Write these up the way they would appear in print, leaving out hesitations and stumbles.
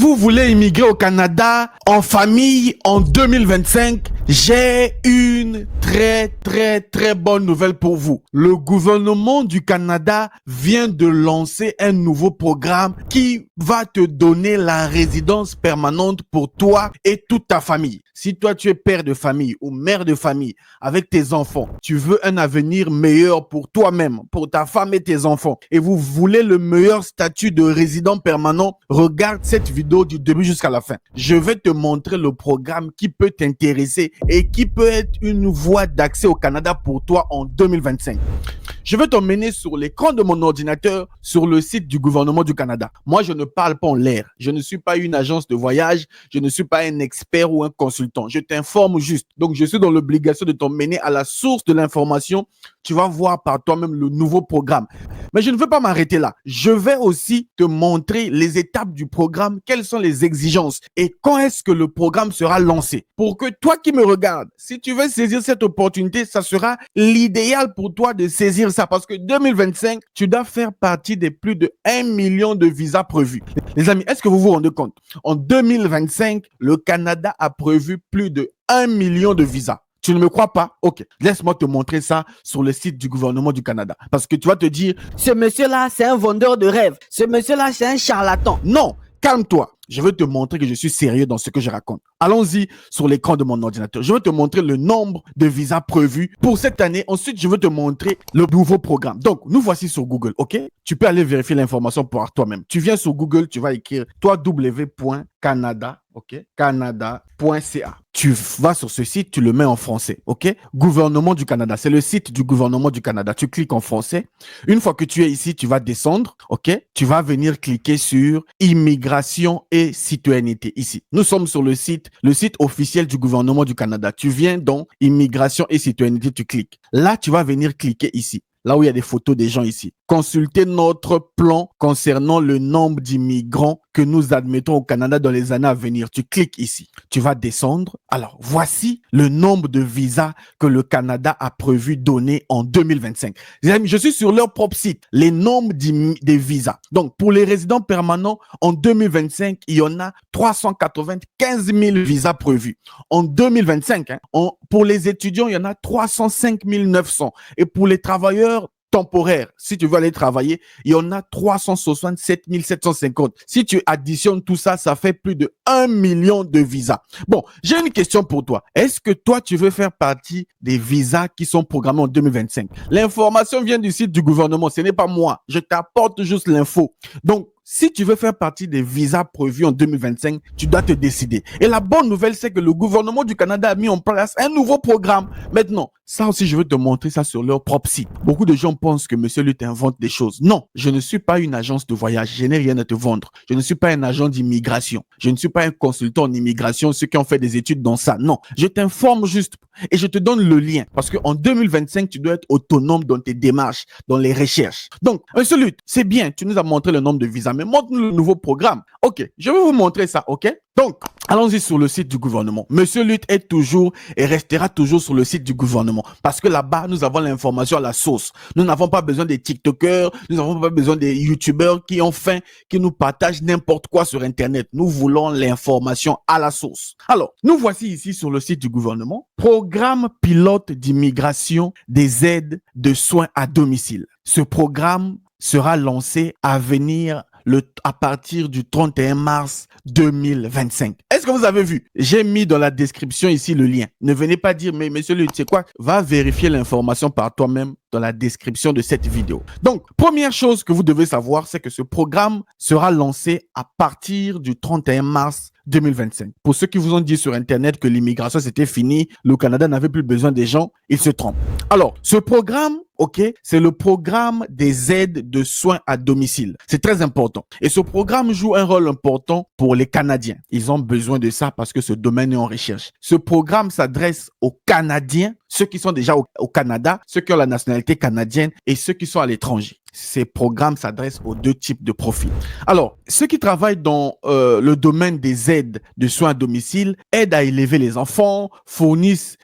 vous voulez immigrer au Canada en famille en 2025, j'ai une très bonne nouvelle pour vous. Le gouvernement du Canada vient de lancer un nouveau programme qui va te donner la résidence permanente pour toi et toute ta famille. Si toi tu es père de famille ou mère de famille avec tes enfants, tu veux un avenir meilleur pour toi-même, pour ta femme et tes enfants, et vous voulez le meilleur statut de résident permanent, regarde cette vidéo du début jusqu'à la fin. Je vais te montrer le programme qui peut t'intéresser et qui peut être une voie d'accès au Canada pour toi en 2025. Je vais t'emmener sur l'écran de mon ordinateur sur le site du gouvernement du Canada. Moi, je ne parle pas en l'air. Je ne suis pas une agence de voyage. Je ne suis pas un expert ou un consultant. Je t'informe juste. Donc, je suis dans l'obligation de t'emmener à la source de l'information. Tu vas voir par toi-même le nouveau programme. Mais je ne veux pas m'arrêter là. Je vais aussi te montrer les étapes du programme, quelles sont les exigences et quand est-ce que le programme sera lancé. Pour que toi qui me regardes, si tu veux saisir cette opportunité, ça sera l'idéal pour toi de saisir ça parce que 2025, tu dois faire partie des plus de 1 million de visas prévus. Les amis, est-ce que vous vous rendez compte? En 2025, le Canada a prévu plus de 1 million de visas. Tu ne me crois pas? Ok, laisse-moi te montrer ça sur le site du gouvernement du Canada. Parce que tu vas te dire, ce monsieur-là, c'est un vendeur de rêves. Ce monsieur-là, c'est un charlatan. Non, calme-toi. Je veux te montrer que je suis sérieux dans ce que je raconte. Allons-y sur l'écran de mon ordinateur. Je veux te montrer le nombre de visas prévus pour cette année. Ensuite, je veux te montrer le nouveau programme. Donc, nous voici sur Google, ok? Tu peux aller vérifier l'information par toi-même. Tu viens sur Google, tu vas écrire www.canada, ok? Canada.ca. Tu vas sur ce site, tu le mets en français, ok? Gouvernement du Canada. C'est le site du gouvernement du Canada. Tu cliques en français. Une fois que tu es ici, tu vas descendre, ok? Tu vas venir cliquer sur immigration et citoyenneté ici. Nous sommes sur le site officiel du gouvernement du Canada. Tu viens dans immigration et citoyenneté, tu cliques. Là, tu vas venir cliquer ici. Là où il y a des photos des gens ici. Consultez notre plan concernant le nombre d'immigrants que nous admettons au Canada dans les années à venir. Tu cliques ici. Tu vas descendre. Alors, voici le nombre de visas que le Canada a prévu donner en 2025. Les amis, je suis sur leur propre site. Les nombres des visas. Donc, pour les résidents permanents, en 2025, il y en a 395 000 visas prévus. En 2025, pour les étudiants, il y en a 305 900. Et pour les travailleurs temporaire, si tu veux aller travailler, il y en a 367 750. Si tu additionnes tout ça, ça fait plus de 1 million de visas. Bon, j'ai une question pour toi. Est-ce que toi, tu veux faire partie des visas qui sont programmés en 2025? L'information vient du site du gouvernement, ce n'est pas moi. Je t'apporte juste l'info. Donc, si tu veux faire partie des visas prévus en 2025, tu dois te décider. Et la bonne nouvelle, c'est que le gouvernement du Canada a mis en place un nouveau programme. Maintenant, ça aussi, je veux te montrer ça sur leur propre site. Beaucoup de gens pensent que Monsieur Lutte invente des choses. Non, je ne suis pas une agence de voyage. Je n'ai rien à te vendre. Je ne suis pas un agent d'immigration. Je ne suis pas un consultant en immigration, ceux qui ont fait des études dans ça. Non, je t'informe juste et je te donne le lien. Parce qu'en 2025, tu dois être autonome dans tes démarches, dans les recherches. Donc, Monsieur Lutte, c'est bien, tu nous as montré le nombre de visas, mais montre-nous le nouveau programme. Ok, je vais vous montrer ça, ok? Donc, allons-y sur le site du gouvernement. Monsieur Lutte est toujours et restera toujours sur le site du gouvernement parce que là-bas, nous avons l'information à la source. Nous n'avons pas besoin des TikTokers, nous n'avons pas besoin des YouTubeurs qui ont faim, qui nous partagent n'importe quoi sur Internet. Nous voulons l'information à la source. Alors, nous voici ici sur le site du gouvernement. Programme pilote d'immigration des aides de soins à domicile. Ce programme sera lancé à venir à partir du 31 mars 2025. Est-ce que vous avez vu? J'ai mis dans la description ici le lien. Ne venez pas dire, mais monsieur Lutte, c'est quoi? Va vérifier l'information par toi-même dans la description de cette vidéo. Donc, première chose que vous devez savoir, c'est que ce programme sera lancé à partir du 31 mars 2025. Pour ceux qui vous ont dit sur Internet que l'immigration c'était fini, le Canada n'avait plus besoin des gens, ils se trompent. Alors, ce programme, ok, c'est le programme des aides de soins à domicile. C'est très important. Et ce programme joue un rôle important pour les Canadiens. Ils ont besoin de ça parce que ce domaine est en recherche. Ce programme s'adresse aux Canadiens, ceux qui sont déjà au Canada, ceux qui ont la nationalité canadienne et ceux qui sont à l'étranger. Ces programmes s'adressent aux deux types de profils. Alors, ceux qui travaillent dans le domaine des aides de soins à domicile aident à élever les enfants, fournissent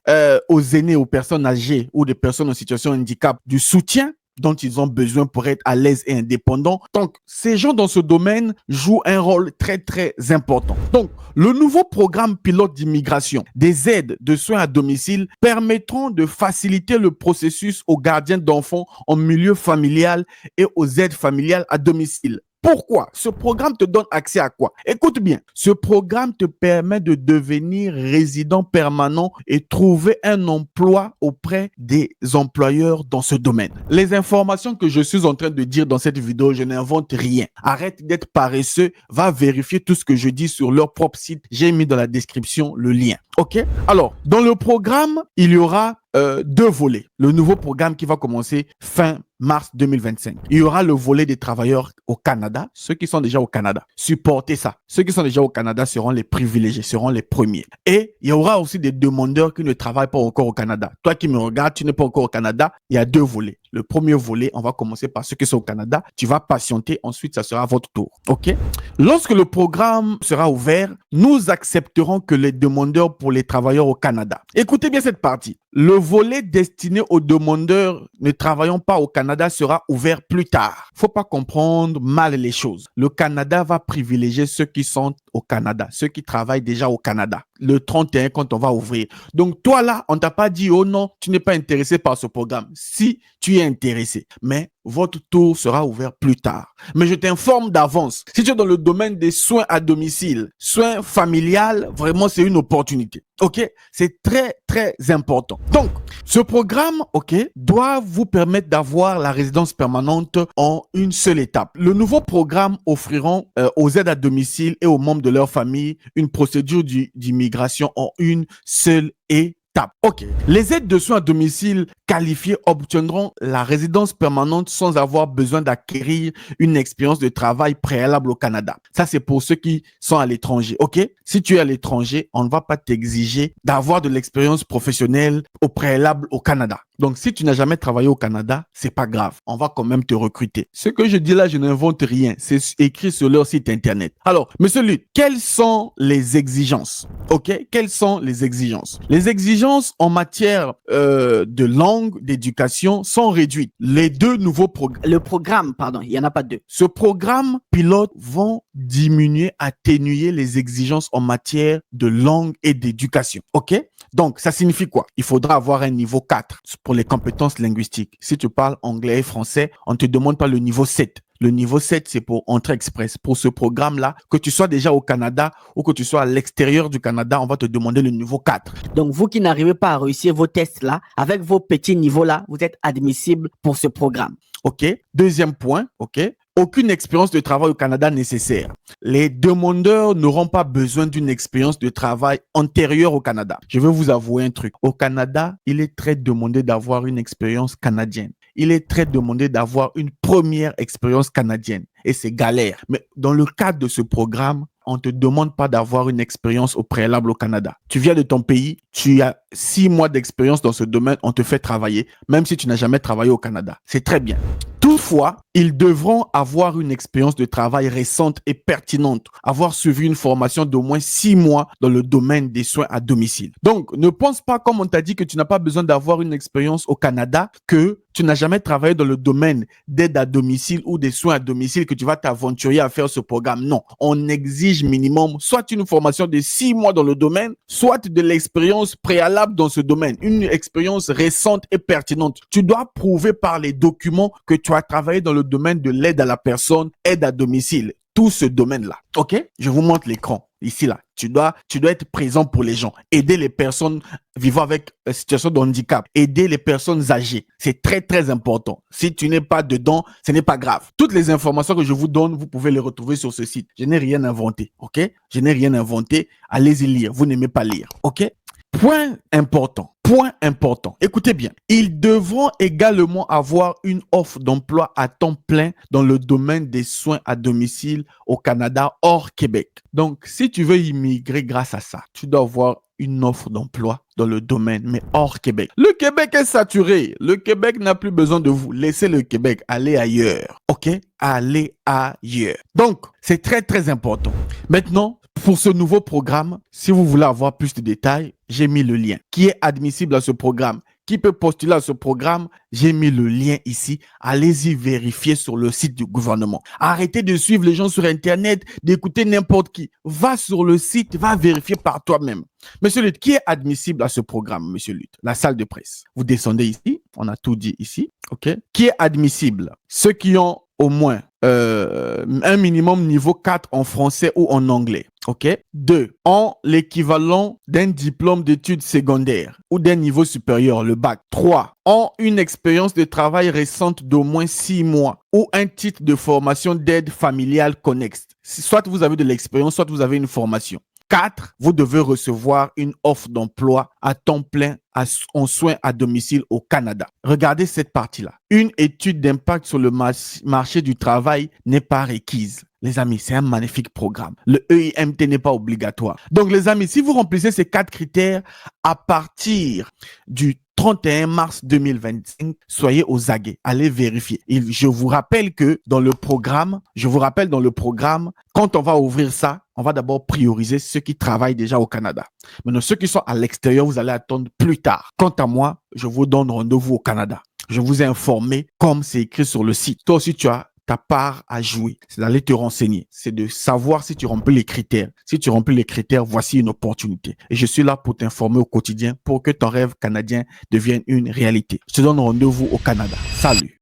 aux aînés, aux personnes âgées ou des personnes en situation de handicap du soutien dont ils ont besoin pour être à l'aise et indépendants. Donc, ces gens dans ce domaine jouent un rôle très, très important. Donc, le nouveau programme pilote d'immigration, des aides de soins à domicile permettront de faciliter le processus aux gardiens d'enfants en milieu familial et aux aides familiales à domicile. Pourquoi? Ce programme te donne accès à quoi? Écoute bien, ce programme te permet de devenir résident permanent et trouver un emploi auprès des employeurs dans ce domaine. Les informations que je suis en train de dire dans cette vidéo, je n'invente rien. Arrête d'être paresseux, va vérifier tout ce que je dis sur leur propre site. J'ai mis dans la description le lien. OK? Alors, dans le programme, il y aura deux volets. Le nouveau programme qui va commencer fin mars 2025. Il y aura le volet des travailleurs au Canada, ceux qui sont déjà au Canada. Supportez ça. Ceux qui sont déjà au Canada seront les privilégiés, seront les premiers. Et il y aura aussi des demandeurs qui ne travaillent pas encore au Canada. Toi qui me regardes, tu n'es pas encore au Canada, il y a deux volets. Le premier volet, on va commencer par ceux qui sont au Canada. Tu vas patienter, ensuite ça sera votre tour. OK? Lorsque le programme sera ouvert, nous accepterons que les demandeurs pour les travailleurs au Canada. Écoutez bien cette partie. Le volet destiné aux demandeurs ne travaillant pas au Canada sera ouvert plus tard. Faut pas comprendre mal les choses. Le Canada va privilégier ceux qui sont au Canada, ceux qui travaillent déjà au Canada. Le 31 quand on va ouvrir. Donc toi là, on t'a pas dit oh non, tu n'es pas intéressé par ce programme. Si tu es intéressé, mais votre tour sera ouvert plus tard. Mais je t'informe d'avance. Si tu es dans le domaine des soins à domicile, soins familiales, vraiment c'est une opportunité. OK? C'est très, très important. Donc, ce programme, OK, doit vous permettre d'avoir la résidence permanente en une seule étape. Le nouveau programme offrira aux aides à domicile et aux membres de leur famille une procédure d'immigration en une seule étape. OK. Les aides de soins à domicile qualifiées obtiendront la résidence permanente sans avoir besoin d'acquérir une expérience de travail préalable au Canada. Ça, c'est pour ceux qui sont à l'étranger. OK? Si tu es à l'étranger, on ne va pas t'exiger d'avoir de l'expérience professionnelle au préalable au Canada. Donc, si tu n'as jamais travaillé au Canada, c'est pas grave. On va quand même te recruter. Ce que je dis là, je n'invente rien. C'est écrit sur leur site internet. Alors, monsieur Luc, quelles sont les exigences? OK? Quelles sont les exigences? Les exigences en matière de langue, d'éducation sont réduites. Les deux nouveaux programmes. Le programme, pardon, il n'y en a pas deux. Ce programme pilote vont diminuer, atténuer les exigences en matière de langue et d'éducation. OK? Donc, ça signifie quoi? Il faudra avoir un niveau 4 pour les compétences linguistiques. Si tu parles anglais et français, on ne te demande pas le niveau 7. Le niveau 7, c'est pour Entrée Express. Pour ce programme-là, que tu sois déjà au Canada ou que tu sois à l'extérieur du Canada, on va te demander le niveau 4. Donc, vous qui n'arrivez pas à réussir vos tests-là, avec vos petits niveaux-là, vous êtes admissible pour ce programme. OK. Deuxième point, OK. Aucune expérience de travail au Canada nécessaire. Les demandeurs n'auront pas besoin d'une expérience de travail antérieure au Canada. Je vais vous avouer un truc. Au Canada, il est très demandé d'avoir une expérience canadienne. Il est très demandé d'avoir une première expérience canadienne. Et c'est galère. Mais dans le cadre de ce programme, on ne te demande pas d'avoir une expérience au préalable au Canada. Tu viens de ton pays, tu as 6 mois d'expérience dans ce domaine, on te fait travailler, même si tu n'as jamais travaillé au Canada. C'est très bien. Toutefois, ils devront avoir une expérience de travail récente et pertinente, avoir suivi une formation d'au moins 6 mois dans le domaine des soins à domicile. Donc, ne pense pas, comme on t'a dit, que tu n'as pas besoin d'avoir une expérience au Canada, que tu n'as jamais travaillé dans le domaine d'aide à domicile ou des soins à domicile, que tu vas t'aventurer à faire ce programme. Non, on exige minimum soit une formation de 6 mois dans le domaine, soit de l'expérience préalable dans ce domaine, une expérience récente et pertinente. Tu dois prouver par les documents que tu as travaillé dans le domaine de l'aide à la personne, aide à domicile, tout ce domaine-là. OK? Je vous montre l'écran. Ici, là, tu dois être présent pour les gens, aider les personnes vivant avec une situation de handicap, aider les personnes âgées. C'est très, très important. Si tu n'es pas dedans, ce n'est pas grave. Toutes les informations que je vous donne, vous pouvez les retrouver sur ce site. Je n'ai rien inventé, OK? Je n'ai rien inventé. Allez-y lire. Vous n'aimez pas lire, OK? Point important. Écoutez bien. Ils devront également avoir une offre d'emploi à temps plein dans le domaine des soins à domicile au Canada hors Québec. Donc, si tu veux immigrer grâce à ça, tu dois avoir une offre d'emploi dans le domaine, mais hors Québec. Le Québec est saturé. Le Québec n'a plus besoin de vous. Laissez le Québec. Allez ailleurs. OK? Allez ailleurs. Donc, c'est très, très important. Maintenant, pour ce nouveau programme, si vous voulez avoir plus de détails, j'ai mis le lien. Qui est admissible à ce programme? qui peut postuler à ce programme? J'ai mis le lien ici. Allez-y vérifier sur le site du gouvernement. Arrêtez de suivre les gens sur Internet, d'écouter n'importe qui. Va sur le site, va vérifier par toi-même. Monsieur Lutte, qui est admissible à ce programme, monsieur Lutte? La salle de presse. Vous descendez ici. On a tout dit ici. OK? Qui est admissible? Ceux qui ont au moins un minimum niveau 4 en français ou en anglais. OK? 2. Ont l'équivalent d'un diplôme d'études secondaires ou d'un niveau supérieur, le bac. 3. Ont une expérience de travail récente d'au moins 6 mois ou un titre de formation d'aide familiale connexe. Soit vous avez de l'expérience, soit vous avez une formation. 4. Vous devez recevoir une offre d'emploi à temps plein en soins à domicile au Canada. Regardez cette partie-là. Une étude d'impact sur le marché du travail n'est pas requise. Les amis, c'est un magnifique programme. Le EIMT n'est pas obligatoire. Donc, les amis, si vous remplissez ces 4 critères, à partir du 31 mars 2025, soyez aux aguets. Allez vérifier. Et je vous rappelle dans le programme, quand on va ouvrir ça, on va d'abord prioriser ceux qui travaillent déjà au Canada. Maintenant, ceux qui sont à l'extérieur, vous allez attendre plus tard. Quant à moi, je vous donne rendez-vous au Canada. Je vous ai informé comme c'est écrit sur le site. Toi aussi, tu as ta part à jouer. C'est d'aller te renseigner. C'est de savoir si tu remplis les critères. Si tu remplis les critères, voici une opportunité. Et je suis là pour t'informer au quotidien pour que ton rêve canadien devienne une réalité. Je te donne rendez-vous au Canada. Salut.